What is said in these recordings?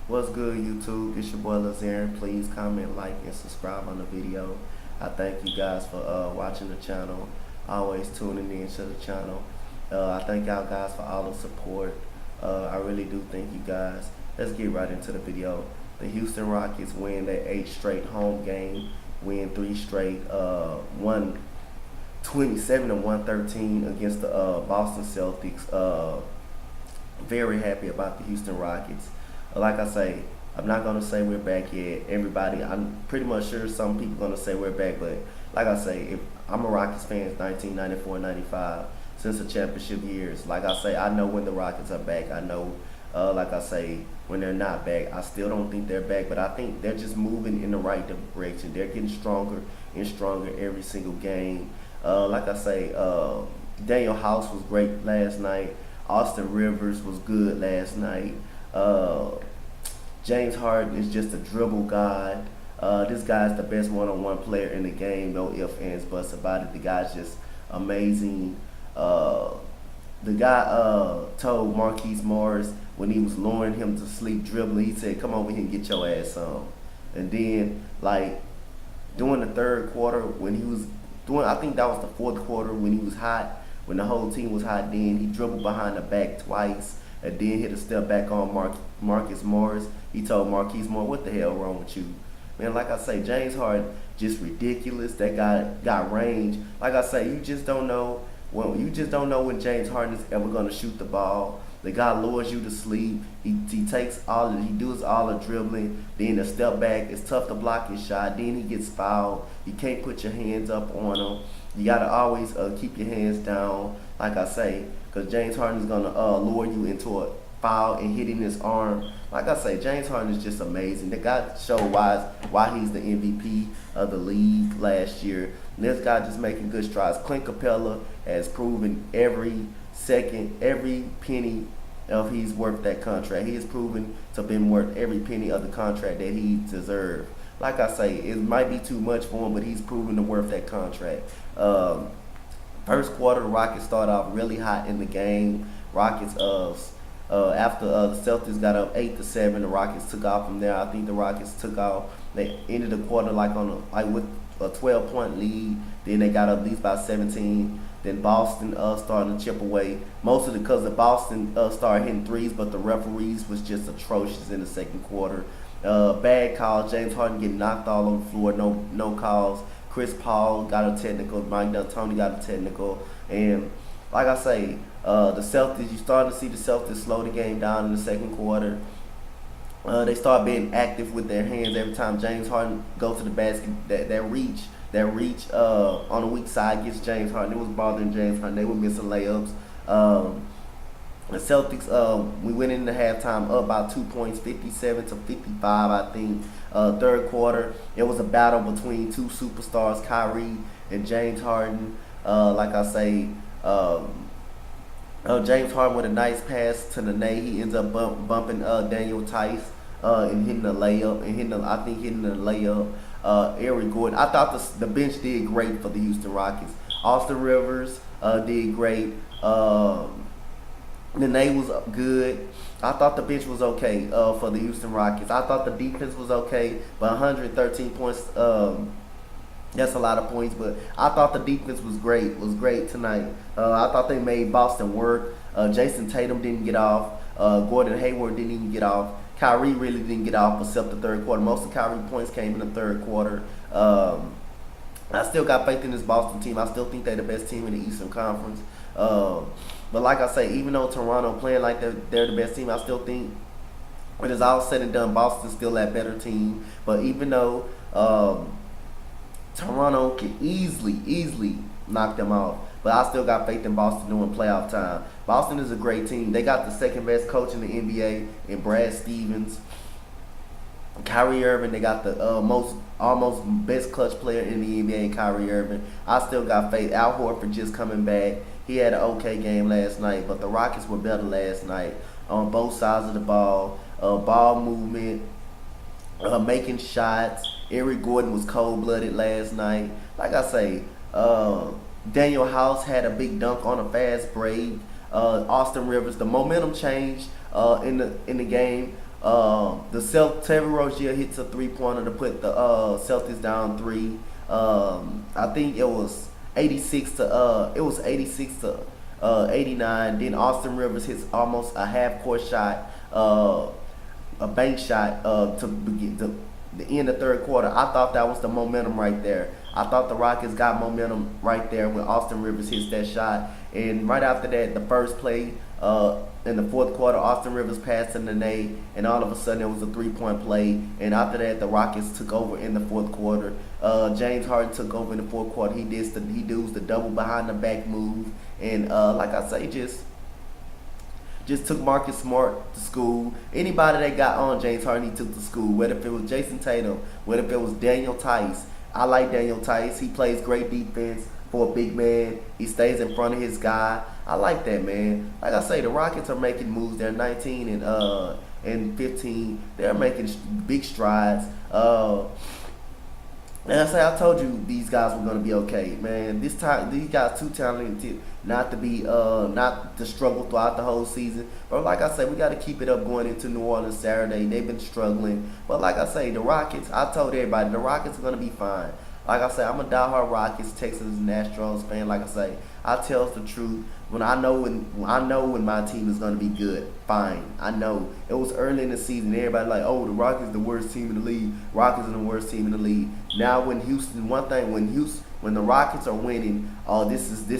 What's good, YouTube? It's your boy Lazarian. Please comment, like, and subscribe on the video. I thank you guys for watching the channel, always tuning in to the channel. I thank y'all guys for all the support. I really do thank you guys. Let's get right into the video. The Houston Rockets win their 8th straight home game, win 3 straight, won 27 and 113 against the Boston Celtics. Very happy about the Houston Rockets. Like I say, I'm not gonna say we're back yet. Everybody, I'm pretty much sure some people gonna say we're back, but like I say, if I'm a Rockets fan since 1994-95, since the championship years. Like I say, I know when the Rockets are back. I know, like I say, when they're not back. I still don't think they're back, but I think they're just moving in the right direction. They're getting stronger and stronger every single game. Like I say, Daniel House was great last night. Austin Rivers was good last night. James Harden is just a dribble god. This guy's the best one-on-one player in the game. No ifs, ands, buts about it. The guy's just amazing. The guy told Marquise Morris when he was luring him to sleep dribbling, he said, "Come over here and get your ass on." And then, like, during the third quarter, when he was doing, I think that was the fourth quarter when he was hot, when the whole team was hot, then he dribbled behind the back twice and then hit a step back on Marcus Morris. He told Marquise Morris, "What the hell wrong with you?" Man, like I say, James Harden, just ridiculous. That guy got range. Like I say, you just don't know when James Harden is ever gonna shoot the ball. The guy lures you to sleep. He does all the dribbling. Then a step back, it's tough to block his shot. Then he gets fouled. You can't put your hands up on him. You gotta always keep your hands down, like I say, because James Harden is gonna lure you into a foul and hitting his arm. Like I say, James Harden is just amazing. The guy showed why he's the MVP of the league last year. And this guy just making good strides. Clint Capella has proven every penny of he's worth that contract. He has proven to been worth every penny of the contract that he deserved. Like I say, it might be too much for him, but he's proven to worth that contract. First quarter, the Rockets started off really hot in the game. Rockets after the Celtics got up 8-7, the Rockets took off from there. I think the Rockets took off. They ended the quarter with a 12-point lead. Then they got up at least by 17. Then Boston started to chip away. Mostly because the Boston started hitting threes, but the referees was just atrocious in the second quarter. Bad calls. James Harden getting knocked all over the floor. No calls. Chris Paul got a technical. Mike D'Antoni got a technical. And like I say, the Celtics, you starting to see the Celtics slow the game down in the second quarter. They start being active with their hands every time James Harden goes to the basket. That reach on the weak side gets James Harden. It was bothering James Harden. They were missing layups. The Celtics, we went into halftime up by 2 points, 57-55, I think. Third quarter, it was a battle between two superstars, Kyrie and James Harden. Like I say, James Harden with a nice pass to Nene. He ends up bumping Daniel Tice and hitting the layup, and hitting the layup. Eric Gordon. I thought the bench did great for the Houston Rockets. Austin Rivers did great. Nene was good. I thought the bench was okay for the Houston Rockets. I thought the defense was okay, but 113 points, that's a lot of points, but I thought the defense was great tonight. I thought they made Boston work. Jason Tatum didn't get off. Gordon Hayward didn't even get off. Kyrie really didn't get off except the third quarter. Most of Kyrie's points came in the third quarter. I still got faith in this Boston team. I still think they're the best team in the Eastern Conference. But like I say, even though Toronto playing like they're the best team, I still think when it's all said and done, Boston's still that better team. But even though Toronto can easily knock them off, but I still got faith in Boston during playoff time. Boston is a great team. They got the second best coach in the NBA in Brad Stevens. Kyrie Irving, they got the almost best clutch player in the NBA, Kyrie Irving. I still got faith. Al Horford just coming back. He had an okay game last night, but the Rockets were better last night on both sides of the ball. Ball movement, making shots. Eric Gordon was cold-blooded last night. Like I say, Daniel House had a big dunk on a fast break. Austin Rivers, the momentum changed in the game. Terry Rozier hits a 3-pointer to put the Celtics down 3. I think it was 86 to 89. Then Austin Rivers hits almost a half court shot, a bank shot to begin the end of third quarter. I thought that was the momentum right there. I thought the Rockets got momentum right there when Austin Rivers hits that shot. And right after that, the first play in the fourth quarter, Austin Rivers passed to Nene, and all of a sudden it was a 3-point play. And after that, the Rockets took over in the fourth quarter. James Harden took over in the fourth quarter. He does the double behind the back move, and like I say, just took Marcus Smart to school. Anybody that got on James Harden, he took to school. Whether if it was Jason Tatum, whether if it was Daniel Tice. I like Daniel Tice. He plays great defense for a big man. He stays in front of his guy. I like that, man. Like I say, the Rockets are making moves. They're 19 and 15. They're making big strides. And I told you these guys were gonna be okay, man. This time, these guys too talented not to struggle throughout the whole season. But like I said, we got to keep it up going into New Orleans Saturday. They've been struggling, but like I say, the Rockets. I told everybody the Rockets are gonna be fine. Like I say, I'm a diehard Rockets, Texas, and Astros fan. Like I say, I tell the truth. When I know when my team is gonna be good, fine. I know it was early in the season. Everybody like, oh, the Rockets the worst team in the league. Rockets are the worst team in the league. Now when the Rockets are winning, oh, this is the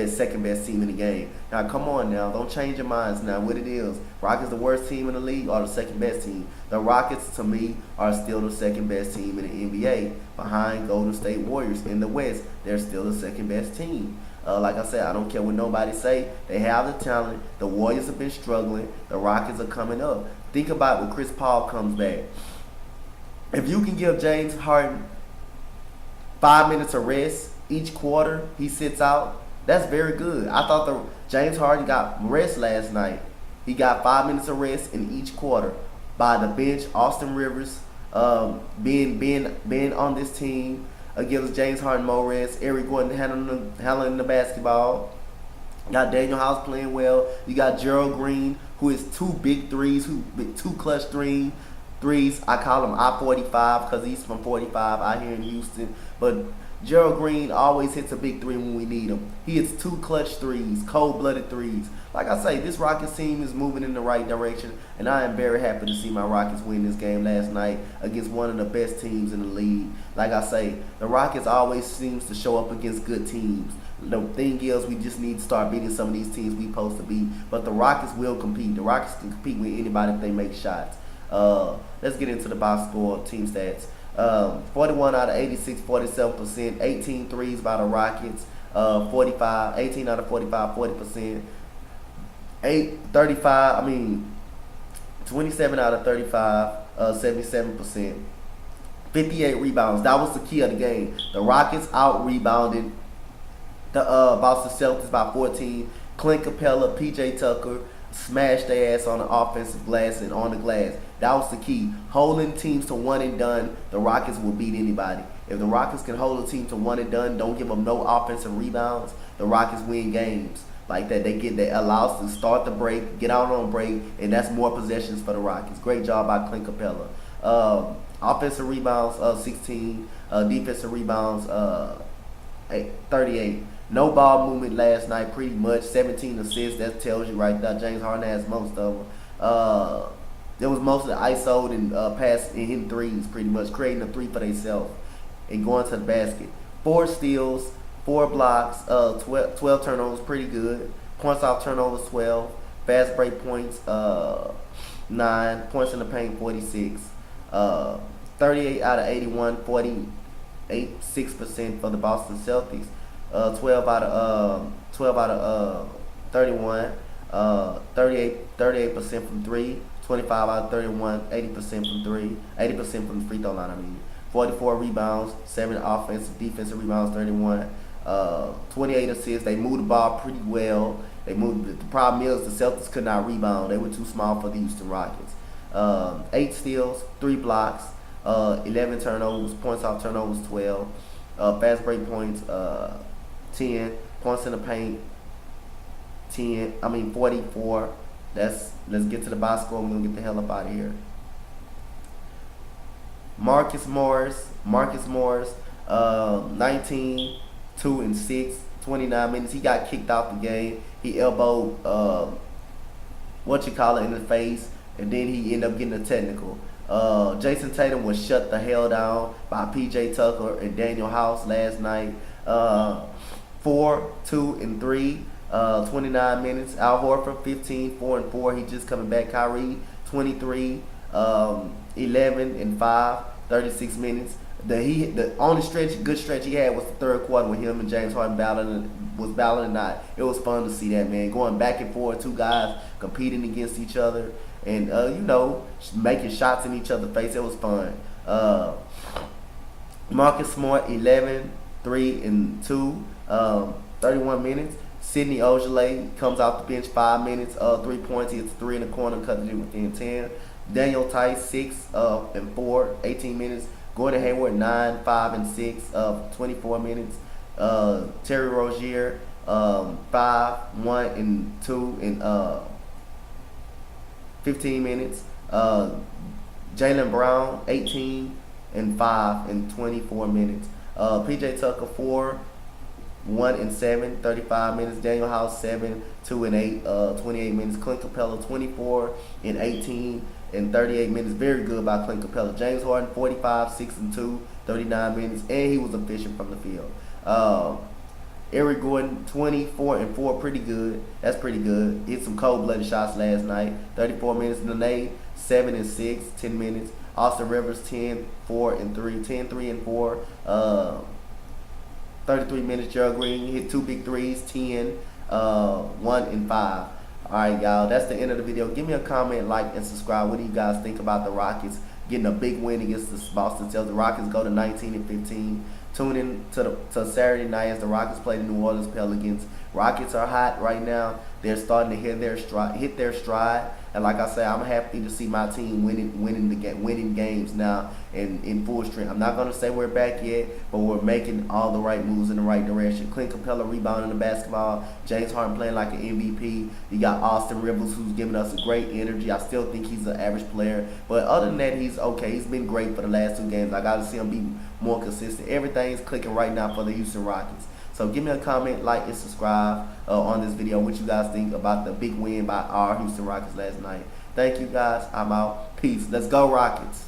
second best team in the game. Now come on now, don't change your minds now. What it is, Rockets the worst team in the league or the second best team? The Rockets to me are still the second best team in the NBA, behind Golden State Warriors in the West. They're still the second best team. Like I said, I don't care what nobody say. They have the talent. The Warriors have been struggling. The Rockets are coming up. Think about when Chris Paul comes back. If you can give James Harden 5 minutes of rest each quarter, he sits out. That's very good. I thought James Harden got rest last night. He got 5 minutes of rest in each quarter by the bench. Austin Rivers being on this team. Gives James Harden more rest. Eric Gordon handling the basketball. You got Daniel House playing well. You got Gerald Green, who is two big threes, two clutch threes. I call him I-45 because he's from 45 out here in Houston. But Gerald Green always hits a big three when we need him. He hits two clutch threes, cold-blooded threes. Like I say, this Rockets team is moving in the right direction, and I am very happy to see my Rockets win this game last night against one of the best teams in the league. Like I say, the Rockets always seems to show up against good teams. The thing is, we just need to start beating some of these teams we supposed to beat. But the Rockets will compete. The Rockets can compete with anybody if they make shots. Let's get into the box score, team stats. 41 out of 86, 47%. 18 threes by the Rockets. 18 out of 45, 40%. 27 out of 35, 77%. 58 rebounds. That was the key of the game. The Rockets out-rebounded the Boston Celtics by 14. Clint Capella, PJ Tucker smashed their ass on the offensive glass and on the glass. That was the key. Holding teams to one and done, the Rockets will beat anybody. If the Rockets can hold a team to one and done, don't give them no offensive rebounds, the Rockets win games. Like that, they allows to start the break, get out on break, and that's more possessions for the Rockets. Great job by Clint Capella. Offensive rebounds, 16. Defensive rebounds, 38. No ball movement last night, pretty much. 17 assists, that tells you right there. James Harden has most of them. There was most of the ISO and pass and hitting threes, pretty much, creating a three for themselves and going to the basket. 4 steals, 4 blocks, 12 turnovers, pretty good. Points off turnovers, 12. Fast break points, 9. Points in the paint, 46. 38 out of 81, 48.6% for the Boston Celtics. 12 out of 31, 38% from 3. 25 out of 31, 80% from 3. 80% from the free throw line, 44 rebounds, 7 defensive rebounds, 31. 28 assists. They moved the ball pretty well. The problem is the Celtics could not rebound. They were too small for the Houston Rockets. 8 steals, 3 blocks, 11 turnovers, points off turnovers, 12. Fast break points, 10. Points in the paint, 44. Let's get to the box score. We're gonna get the hell up out of here. Marcus Morris, 19, 2 and 6, 29 minutes. He got kicked out the game. He elbowed in the face, and then he ended up getting a technical. Jason Tatum was shut the hell down by PJ Tucker and Daniel House last night. 4, 2 and 3, 29 minutes. Al Horford 15, 4 and 4. He just coming back. Kyrie 23, 11 and 5, 36 minutes. The only good stretch he had was the third quarter when him and James Harden was battling or not. It was fun to see that, man. Going back and forth, two guys competing against each other and making shots in each other's face. It was fun. Marcus Smart 11, 3 and 2, 31 minutes. Sidney Ojale comes off the bench 5 minutes, 3 points. He hits 3 in the corner, cut it within 10. Daniel Tice 6 and 4, 18 minutes. Gordon Hayward 9, 5 and 6, 24 minutes. Terry Rozier 5, 1 and 2 and 15 minutes. Jaylen Brown 18 and 5 and 24 minutes. PJ Tucker 4, 1 and 7, 35 minutes. Daniel House 7, 2 and 8, 28 minutes. Clint Capella 24 and 18 and 38 minutes. Very good by Clint Capella. James Harden 45, 6 and 2, 39 minutes, and he was efficient from the field. Eric Gordon 24 and 4, pretty good. That's pretty good. Hit some cold-blooded shots last night. 34 minutes. Nene 7 and 6, 10 minutes. Austin Rivers 10, 4 and 3, 10, 3 and 4. 33 minutes. Gerald Green hit 2 big threes, 10, 1 and 5. Alright, y'all, that's the end of the video. Give me a comment, like, and subscribe. What do you guys think about the Rockets getting a big win against the Boston Celtics? The Rockets go to 19 and 15. Tune in to Saturday night as the Rockets play the New Orleans Pelicans. Rockets are hot right now. They're starting to hit their stride. And like I said, I'm happy to see my team winning games now in full strength. I'm not gonna say we're back yet, but we're making all the right moves in the right direction. Clint Capella rebounding the basketball. James Harden playing like an MVP. You got Austin Rivers, who's giving us a great energy. I still think he's an average player, but other than that, he's okay. He's been great for the last 2 games. I gotta see him be more consistent. Everything's clicking right now for the Houston Rockets. So give me a comment, like, and subscribe on this video. What you guys think about the big win by our Houston Rockets last night. Thank you guys. I'm out. Peace. Let's go Rockets.